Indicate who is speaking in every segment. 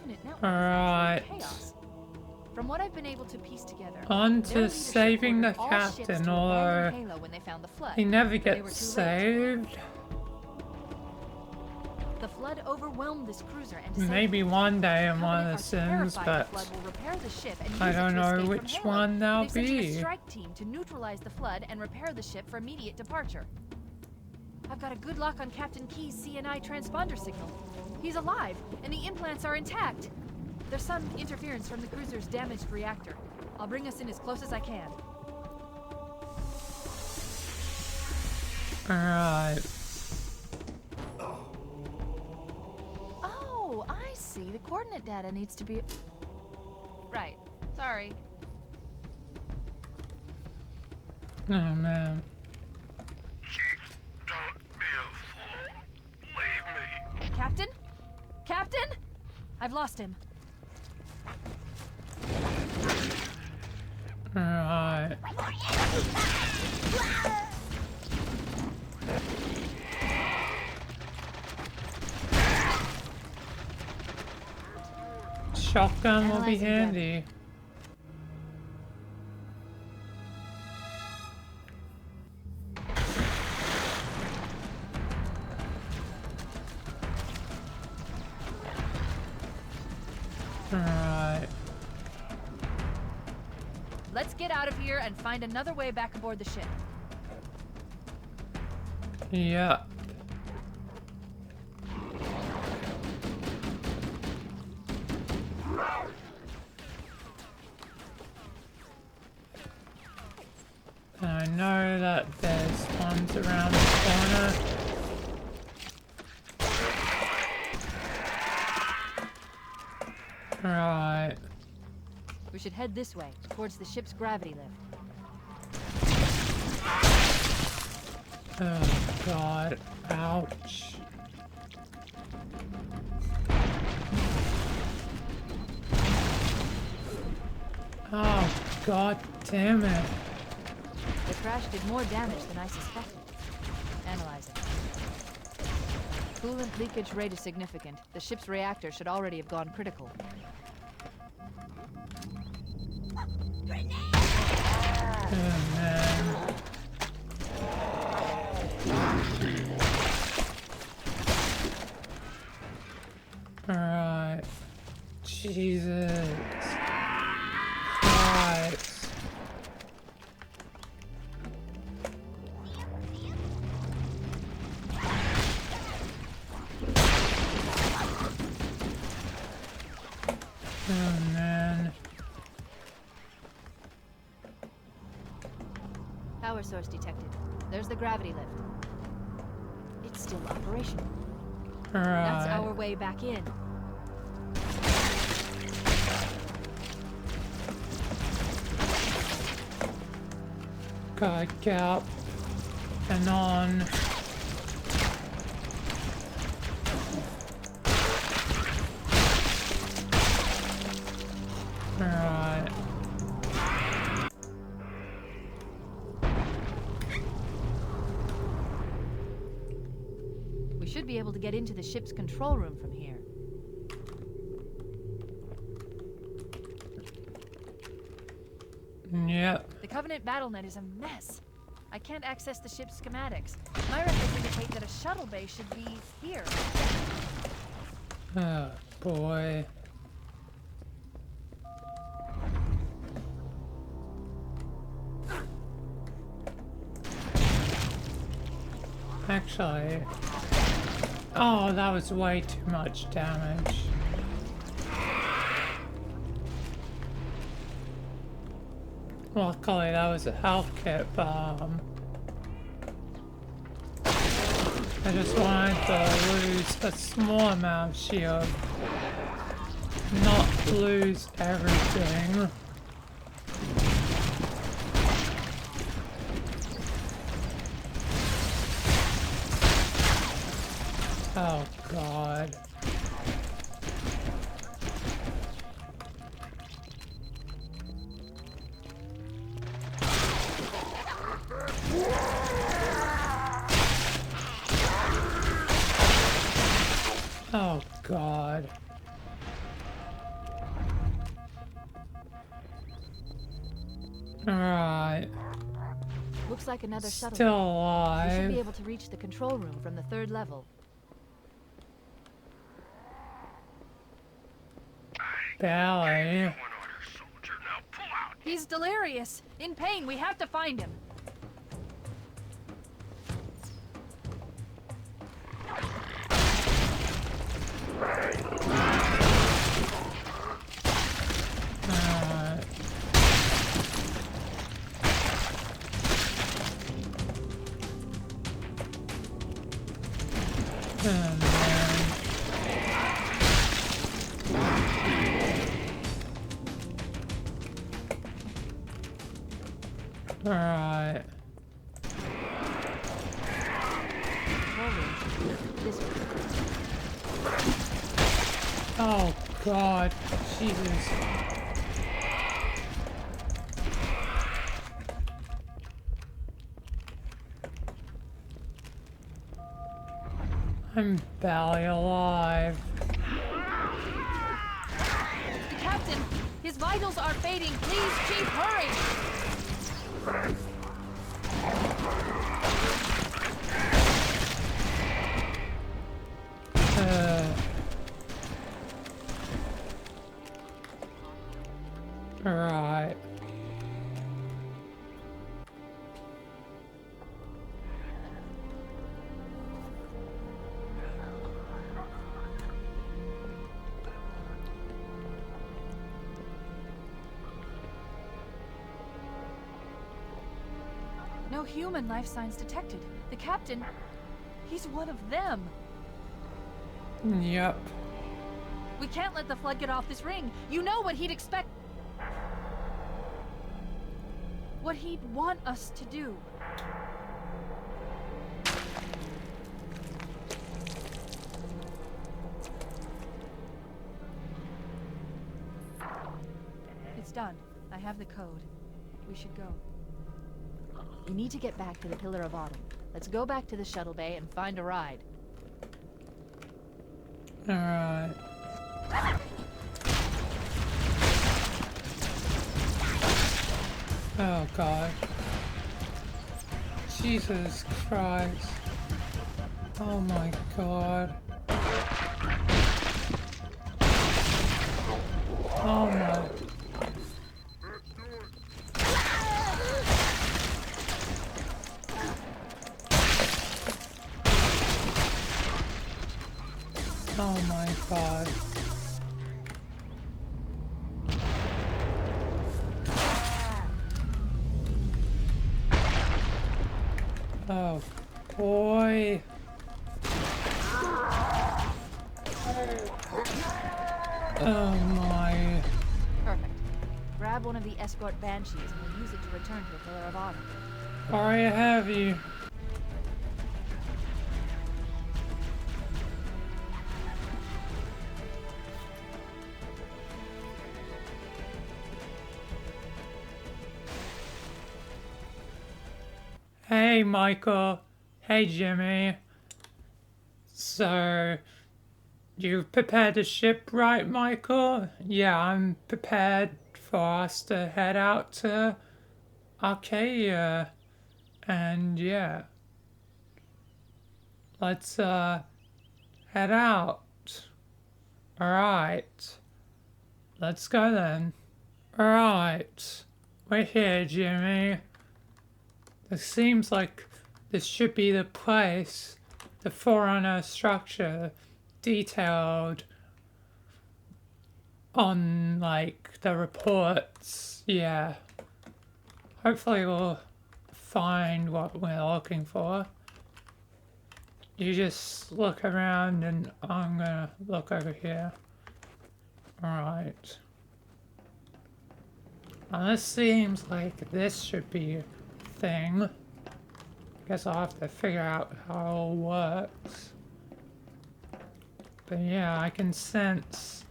Speaker 1: Covenant network
Speaker 2: Alright.
Speaker 1: is chaos. From what I've been able to piece together,
Speaker 2: On to saving the captain, although he never gets saved.
Speaker 1: The flood overwhelmed this cruiser and
Speaker 2: maybe one day in one of the Sims, but I don't know which one they'll be.
Speaker 1: A strike team to neutralize the flood and repair the ship for immediate departure. I've got a good lock on Captain Key's CNI transponder signal. He's alive, and the implants are intact. There's some interference from the cruiser's damaged reactor. I'll bring us in as close as I can.
Speaker 2: Alright.
Speaker 1: Oh, I see. The coordinate data needs to be... Right. Sorry.
Speaker 2: Oh, man.
Speaker 3: Chief, don't be a fool. Leave me.
Speaker 1: Captain? Captain? I've lost him.
Speaker 2: Alright. Shotgun will be handy. Alright.
Speaker 1: Let's get out of here and find another way back aboard the ship.
Speaker 2: Yeah. I know that there's ones around the corner. Right.
Speaker 1: We should head this way, towards the ship's gravity lift.
Speaker 2: Oh god. Ouch. Oh god damn it.
Speaker 1: The crash did more damage than I suspected. Analyzing. Coolant leakage rate is significant. The ship's reactor should already have gone critical.
Speaker 2: Oh man. Alright. Jesus. Christ. Oh man.
Speaker 1: Power source detected. There's the gravity lift. It's still operational. That's our
Speaker 2: Alright.
Speaker 1: way back in.
Speaker 2: Gotta get up and on. Alright.
Speaker 1: We should be able to get into the ship's control room from here.
Speaker 2: Yep.
Speaker 1: The Covenant BattleNet is a mess. I can't access the ship's schematics. My records indicate that a shuttle bay should be here.
Speaker 2: Oh boy. Actually, oh, that was way too much damage. Luckily, that was a health kit bomb. I just wanted to lose a small amount of shield, not lose everything. Oh god. Oh god. Alright.
Speaker 1: Looks like another shuttle.
Speaker 2: Still
Speaker 1: We should be
Speaker 2: alive.
Speaker 1: able to reach the control room from the 3rd level.
Speaker 2: Barely.
Speaker 3: One order, soldier. Now pull out.
Speaker 1: He's delirious. In pain. We have to find him.
Speaker 2: Alright. Oh, man. Alright.
Speaker 1: Control room. This way.
Speaker 2: Oh god. Jesus. I'm barely alive.
Speaker 1: The captain! His vitals are fading. Please, Chief, hurry!
Speaker 2: Right.
Speaker 1: No human life signs detected. The captain, he's one of them.
Speaker 2: Yep.
Speaker 1: We can't let the flood get off this ring. You know what he'd expect. What he'd want us to do. It's done. I have the code. We should go. We need to get back to the Pillar of Autumn. Let's go back to the shuttle bay and find a ride.
Speaker 2: Alright. Oh god. Jesus Christ. Oh my god. Oh my. Oh my god. Oh boy. Oh my.
Speaker 1: Perfect. Grab one of the escort banshees and we'll use it to return to the Pillar of Autumn.
Speaker 2: Alright, have you? Hey, Michael. Hey, Jimmy. So, you've prepared the ship, right, Michael? Yeah, I'm prepared for us to head out to Arcadia. And yeah, let's head out. Alright, let's go then. Alright, we're here, Jimmy. It seems like this should be the place, the Forerunner structure detailed on like the reports. Yeah, hopefully we'll find what we're looking for. You just look around and I'm gonna look over here. Alright. Now this seems like this should be a thing. Guess I'll have to figure out how it all works. But yeah, I can sense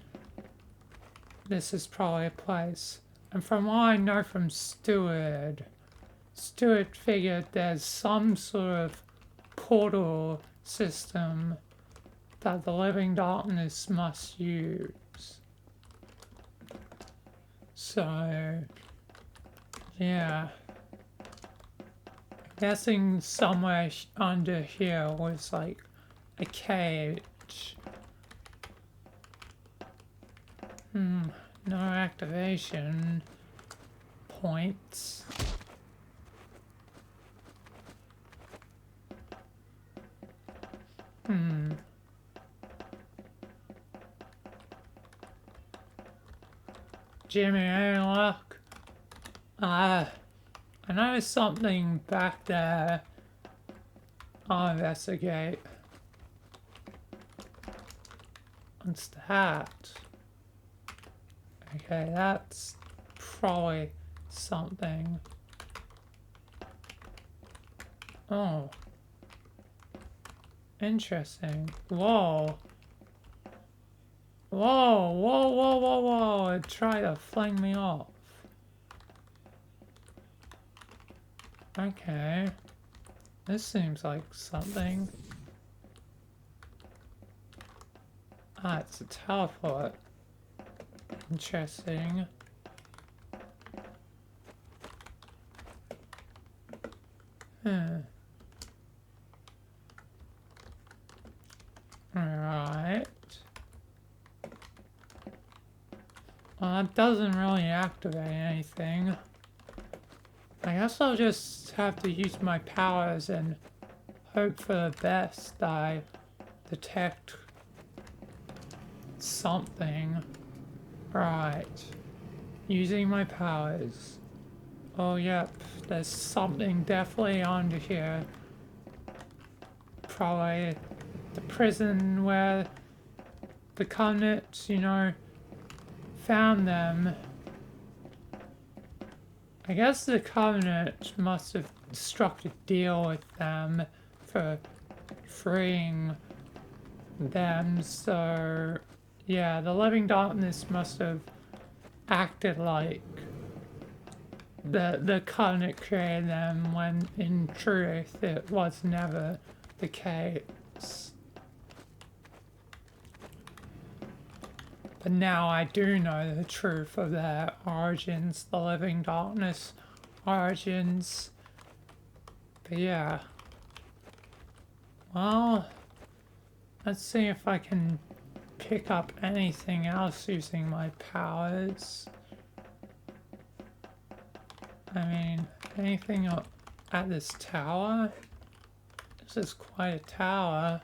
Speaker 2: this is probably a place. And from what I know from Stewart figured there's some sort of portal system that the Living Darkness must use. So Yeah. Guessing somewhere under here was like a cage. No activation points. Jimmy, any luck? I know there's something back there. I'll investigate. What's that? Okay, that's probably something. Oh. Interesting. Whoa. Whoa, whoa, whoa, whoa, whoa. It tried to fling me off. Okay. This seems like something. Ah, it's a teleport. Interesting. Alright. Well, that doesn't really activate anything. I guess I'll just have to use my powers and hope for the best that I detect something. Right. Using my powers. Oh, yep. There's something definitely under here. Probably the prison where the Covenant, you know, found them. I guess the Covenant must have struck a deal with them for freeing them, so yeah, the Living Darkness must have acted like the Covenant created them when in truth it was never the case. But now I do know the truth of their origins, the Living Darkness origins. But yeah. Well, let's see if I can pick up anything else using my powers. I mean, anything up at this tower? This is quite a tower.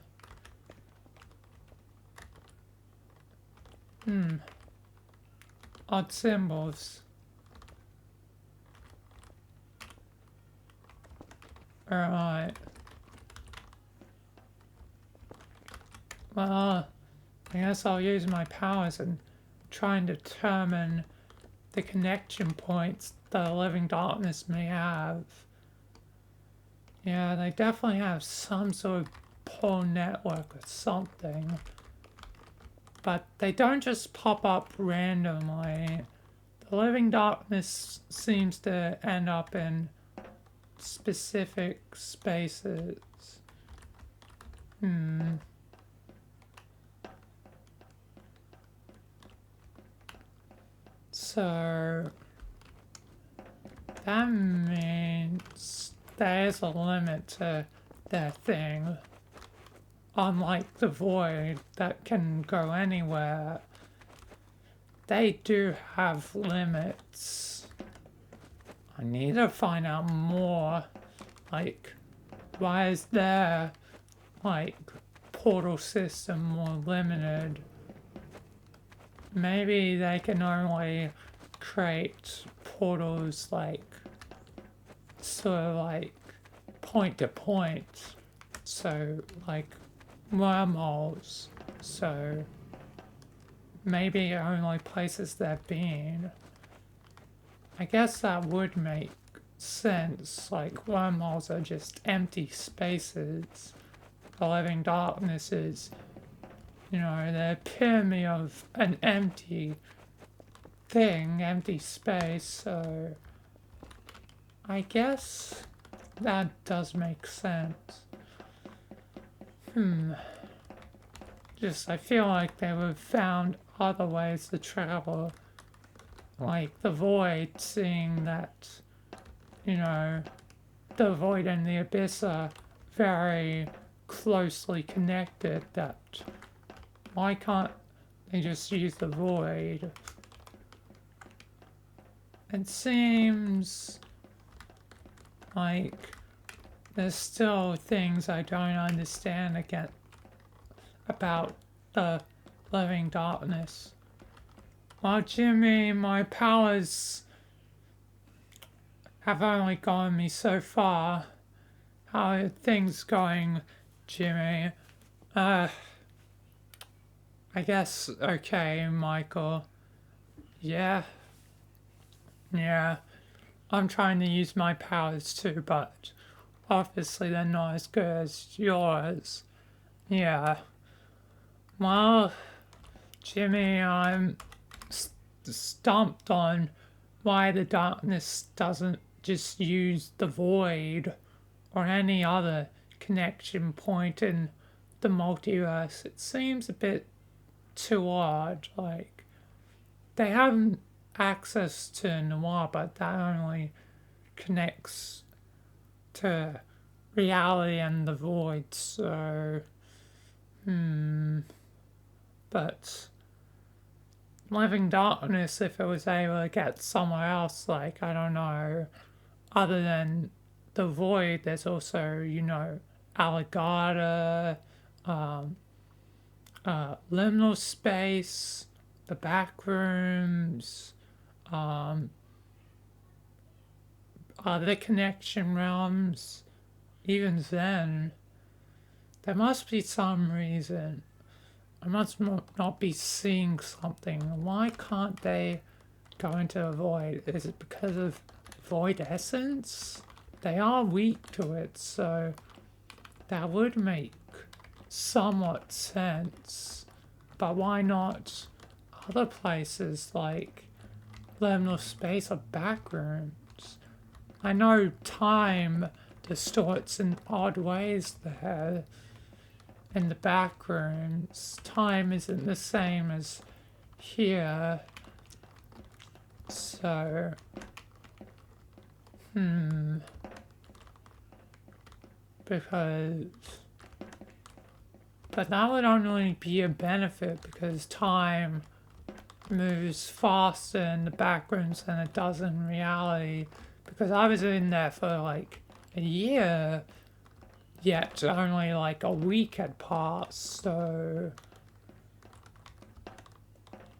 Speaker 2: Odd symbols. Alright. Well, I guess I'll use my powers and try and determine the connection points the Living Darkness may have. Yeah, they definitely have some sort of pull network or something. But they don't just pop up randomly. The Living Darkness seems to end up in specific spaces. So that means there is a limit to their thing. Unlike the void that can go anywhere, they do have limits. I need to find out more. Like, why is their, like, portal system more limited? Maybe they can only create portals, like, sort of like point to point. So, like, wormholes. So, maybe only places they've been. I guess that would make sense. Like, wormholes are just empty spaces. The Living Darkness is, you know, the epitome of an empty thing, empty space, so I guess that does make sense. Just, I feel like they would have found other ways to travel. Like the void, seeing that you know, the void and the abyss are very closely connected, that why can't they just use the void? It seems like there's still things I don't understand again about the living darkness. Well, Jimmy, my powers have only gotten me so far. How are things going, Jimmy? I guess okay, Michael. Yeah. Yeah. I'm trying to use my powers too, but obviously they're not as good as yours. Yeah. Well, Jimmy, I'm stumped on why the darkness doesn't just use the void or any other connection point in the multiverse. It seems a bit too odd. Like, they have access to Noir, but that only connects to reality and the void, so but living darkness, if it was able to get somewhere else, like, I don't know, other than the void, there's also, you know, Alligator, liminal space, the back rooms, other connection realms. Even then, there must be some reason. I must not be seeing something. Why can't they go into a void? Is it because of void essence? They are weak to it, so that would make somewhat sense. But why not other places like liminal space or back rooms? I know time distorts in odd ways there. In the back rooms, time isn't the same as here. So, because, but that would only be a benefit because time moves faster in the back rooms than it does in reality. Because I was in there for like a year, yet only like a week had passed, so,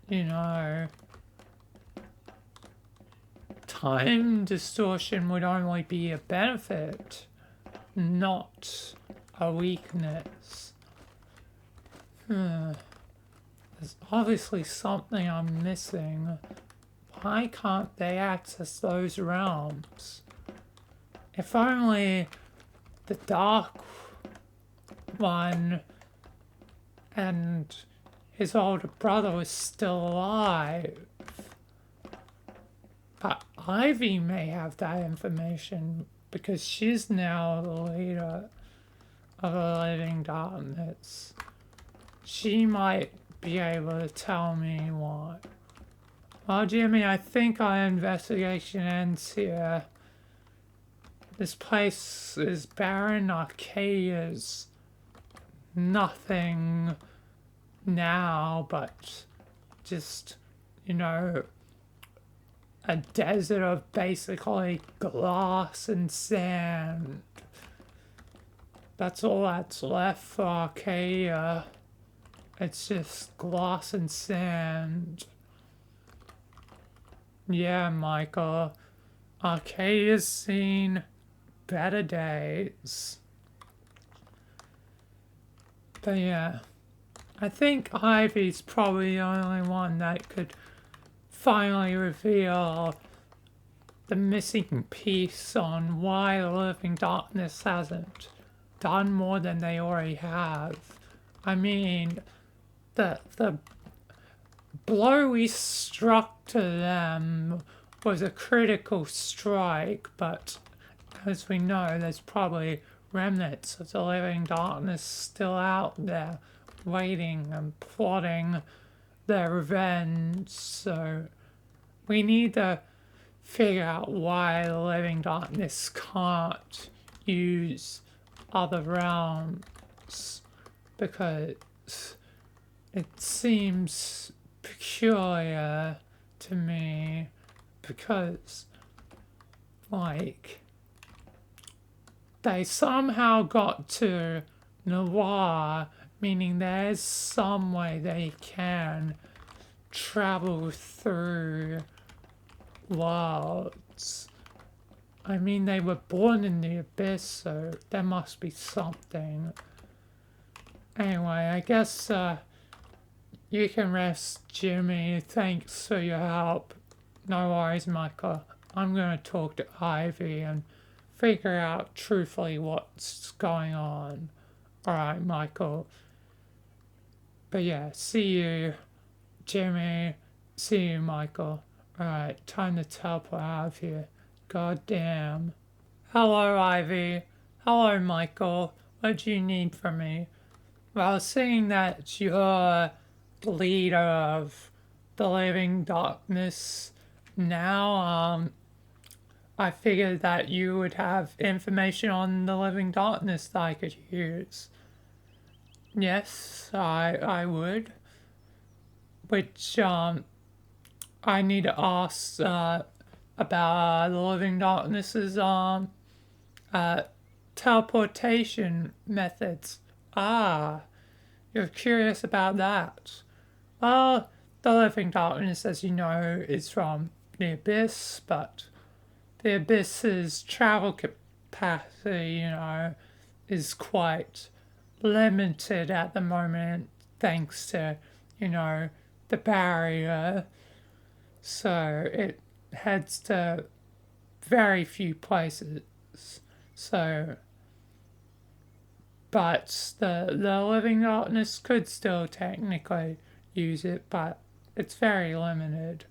Speaker 2: you know, time distortion would only be a benefit, not a weakness. There's obviously something I'm missing. Why can't they access those realms? If only the Dark One and his older brother was still alive. But Ivy may have that information because she's now the leader of the living darkness. She might be able to tell me what. Well, Jimmy, I think our investigation ends here. This place is barren. Arcadia's nothing now, but just, you know, a desert of basically glass and sand. That's all that's left for Arcadia. It's just glass and sand. Yeah, Michael. Arcadia's seen better days. But yeah, I think Ivy's probably the only one that could finally reveal the missing piece on why the living darkness hasn't done more than they already have. I mean, the blow we struck to them was a critical strike, but as we know, there's probably remnants of the living darkness still out there waiting and plotting their revenge. So we need to figure out why the living darkness can't use other realms, because it seems peculiar to me, because like they somehow got to Noir, meaning there's some way they can travel through worlds. I mean, they were born in the abyss, so there must be something. Anyway, I guess you can rest, Jimmy. Thanks for your help. No worries, Michael. I'm gonna talk to Ivy and figure out truthfully what's going on. Alright, Michael. But yeah, see you, Jimmy. See you, Michael. Alright, time to teleport out of here. God damn. Hello, Ivy. Hello, Michael. What do you need from me? Well, seeing that you're the leader of the Living Darkness now, I figured that you would have information on the Living Darkness that I could use. Yes, I would. Which, I need to ask, about the Living Darkness's, teleportation methods. Ah, you're curious about that. Well, the Living Darkness, as you know, is from the Abyss, but the Abyss's travel capacity, is quite limited at the moment, thanks to, the barrier. So it heads to very few places. So, but the Living Darkness could still technically use it, but it's very limited.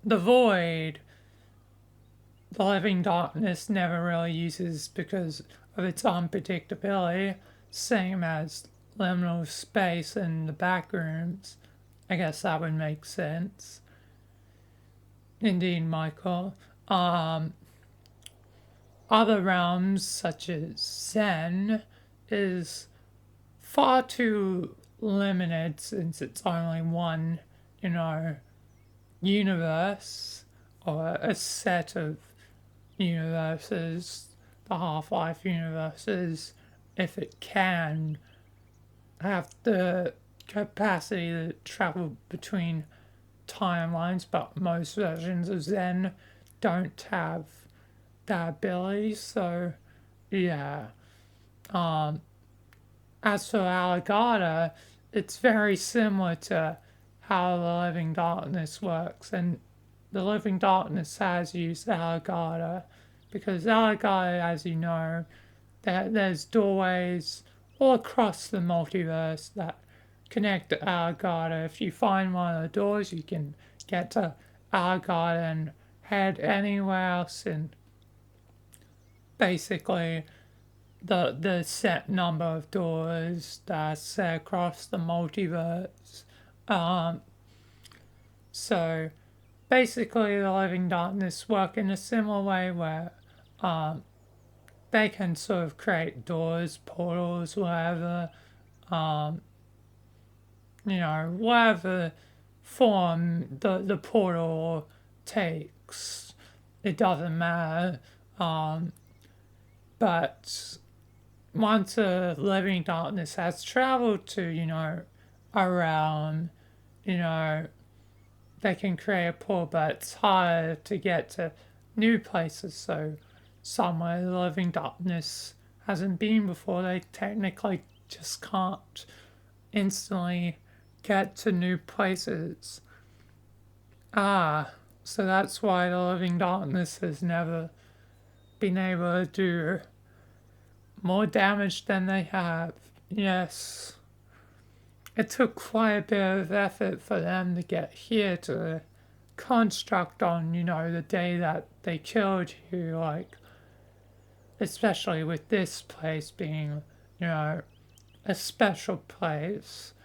Speaker 2: The Void, the Living Darkness never really uses because of its unpredictability, same as liminal space and the back rooms. I guess that would make sense. Indeed, Michael. Other realms, such as Zen, is far too limited since it's only one, universe, or a set of universes, the Half-Life universes, if it can have the capacity to travel between timelines, but most versions of Zen don't have that ability, so yeah. As for Allegata, it's very similar to how the Living Darkness works, and the Living Darkness has used Allegata, because Allegata, as you know, there's doorways all across the multiverse that connect to Allegata. If you find one of the doors, you can get to Allegata and head anywhere else in basically the set number of doors that's set across the multiverse. So basically the Living Darkness work in a similar way where they can sort of create doors, portals, whatever, whatever form the portal takes, it doesn't matter. But once a Living Darkness has traveled to, a realm, they can create a portal, but it's harder to get to new places. So somewhere the Living Darkness hasn't been before, they technically just can't instantly get to new places. So that's why the Living Darkness has never been able to do more damage than they have. Yes. It took quite a bit of effort for them to get here to the construct on, the day that they killed you, like, especially with this place being, a special place.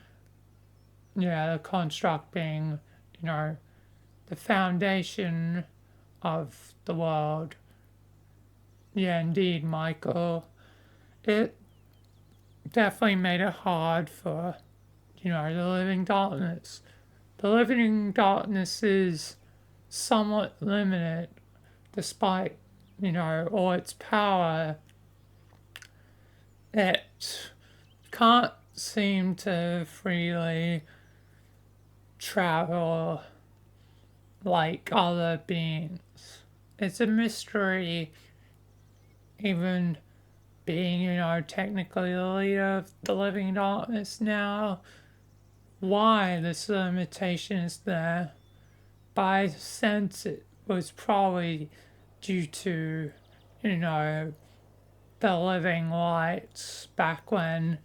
Speaker 2: Yeah, the construct being, the foundation of the world. Yeah, indeed, Michael. It definitely made it hard for, the living darkness. The living darkness is somewhat limited despite, all its power. It can't seem to freely travel like other beings. It's a mystery, even being, technically the leader of the living darkness now, why this limitation is there. But I sense it was probably due to, the living lights back when,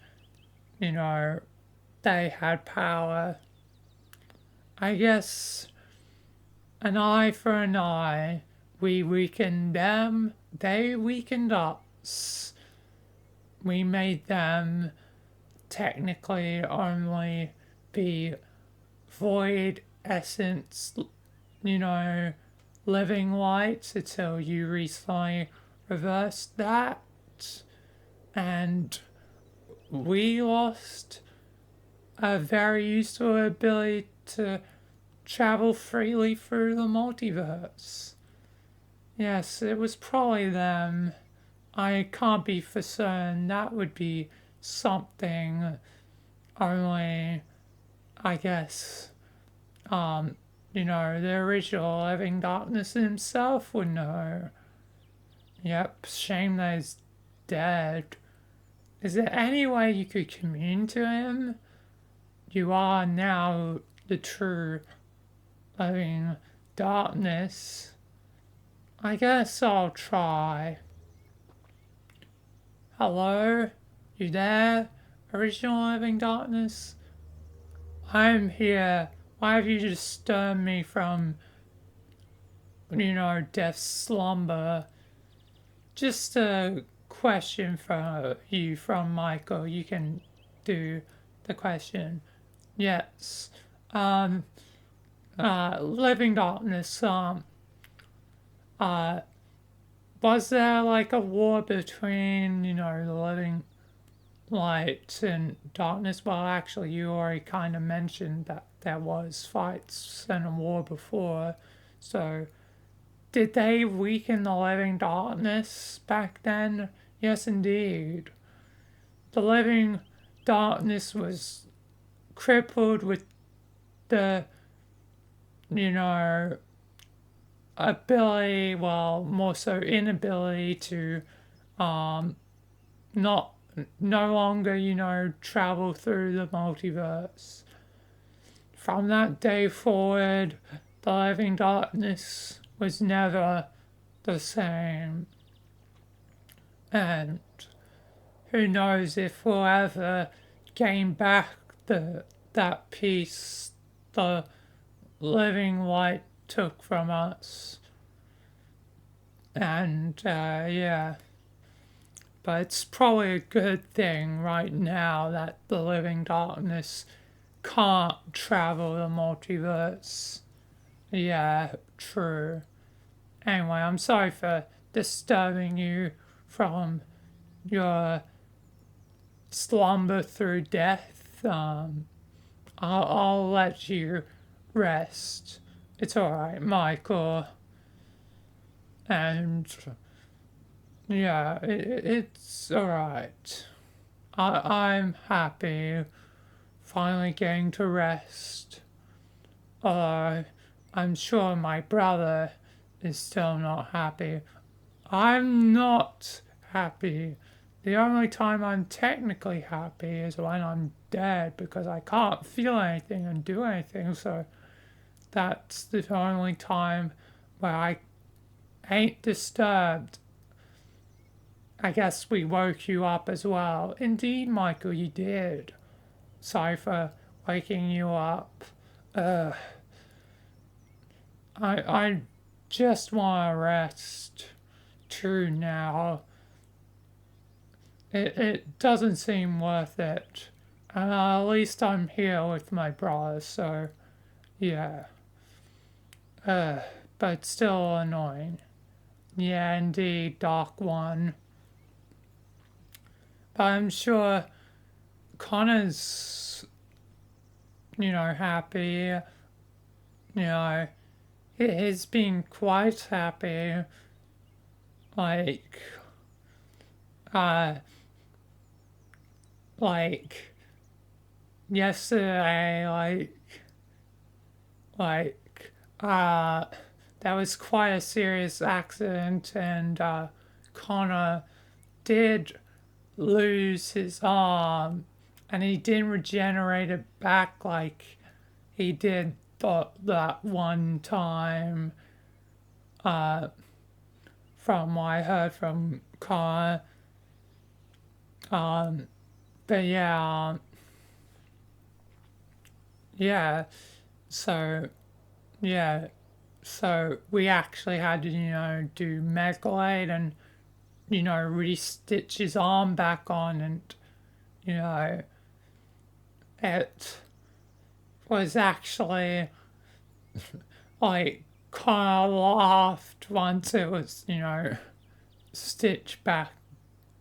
Speaker 2: they had power. I guess an eye for an eye. We weakened them, they weakened us. We made them technically only be void essence, living lights until you recently reversed that. And we lost a very useful ability to travel freely through the multiverse. Yes, it was probably them. I can't be for certain. That would be something only, I guess, the original Living Darkness himself would know. Yep, shame that he's dead. Is there any way you could commune to him? You are now the true Living Darkness. I guess I'll try. Hello? You there? Original Living Darkness? I'm here. Why have you disturbed me from, death's slumber? Just a question for you from Michael. You can do the question. Yes. Living Darkness, was there like a war between, the living light and darkness? Well, actually, you already kind of mentioned that there was fights and a war before. So, did they weaken the living darkness back then? Yes, indeed. The living darkness was crippled with the, ability, well, more so inability to not no longer, travel through the multiverse. From that day forward, the living darkness was never the same. And who knows if we'll ever gain back that peace the living light took from us. And yeah. But it's probably a good thing right now that the living darkness can't travel the multiverse. Yeah, true. Anyway, I'm sorry for disturbing you from your slumber through death. I'll let you rest. It's alright, Michael. And yeah, it's alright. I'm happy finally getting to rest. Although I'm sure my brother is still not happy. I'm not happy. The only time I'm technically happy is when I'm dead because I can't feel anything and do anything. So that's the only time where I ain't disturbed. I guess we woke you up as well. Indeed, Michael, you did. Sorry for waking you up. I just want to rest. True now. It doesn't seem worth it. And at least I'm here with my brother, so yeah. but still annoying. Yeah, indeed, Dark One. But I'm sure Connor's, happy. You know, he's been quite happy. Like, uh, like yesterday, like, that was quite a serious accident, and Connor did lose his arm, and he didn't regenerate it back like he did that one time. From what I heard from Connor, but yeah. So yeah, so we actually had to do medical aid and re-stitch his arm back on, and you know it was actually like kind of laughed once it was stitched back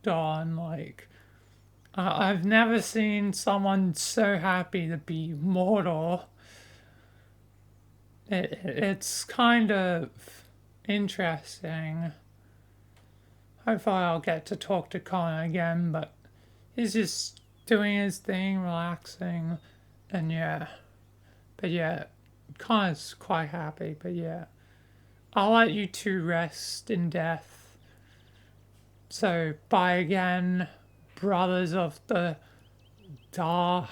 Speaker 2: on. Like, I've never seen someone so happy to be mortal. It's kind of interesting. Hopefully I'll get to talk to Connor again, but he's just doing his thing, relaxing, and but Connor's quite happy, but I'll let you two rest in death. So, bye again, brothers of the dark.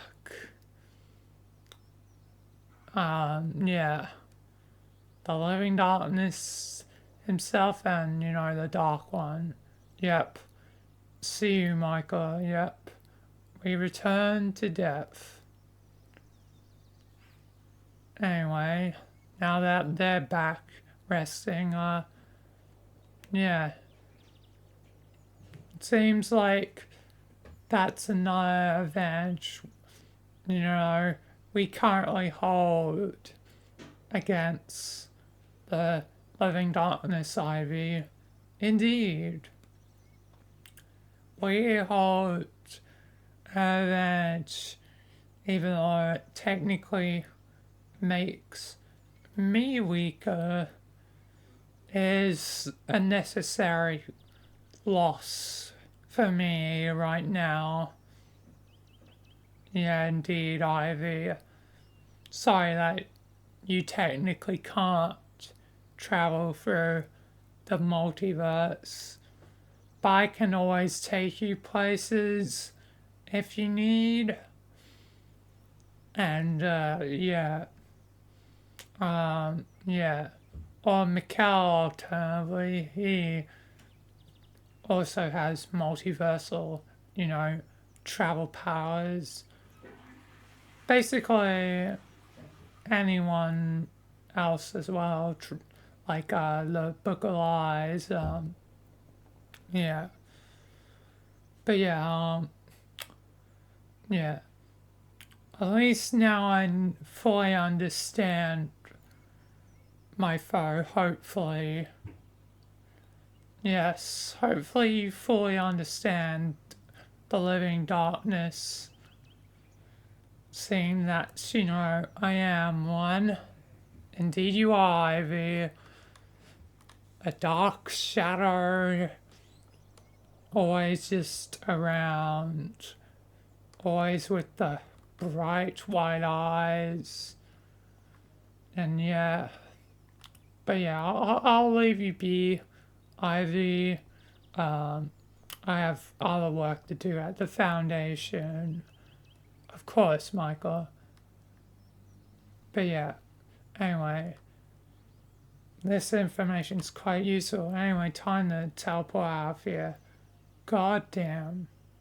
Speaker 2: Yeah. The living darkness himself and, the dark one. Yep. See you, Michael. Yep. We return to depth. Anyway, now that they're back resting, yeah. It seems like that's another advantage, we currently hold against the living darkness ivy. Indeed. We hold an advantage, even though it technically makes me weaker, is a necessary loss for me right now. Yeah, indeed, Ivy. Sorry that you technically can't travel through the multiverse, but I can always take you places if you need. And or Mikkel, alternatively, he also has multiversal, travel powers. Basically, anyone else as well, like the Book of Lies, yeah. But yeah. At least now I fully understand my foe, hopefully. Yes, hopefully you fully understand the living darkness. Seeing that, I am one. Indeed you are, Ivy. A dark shadow. Always just around. Always with the bright white eyes. And but I'll leave you be, Ivy. I have other work to do at the foundation. Of course, Michael. But anyway, this information's quite useful. Anyway, time to teleport out of here. God damn.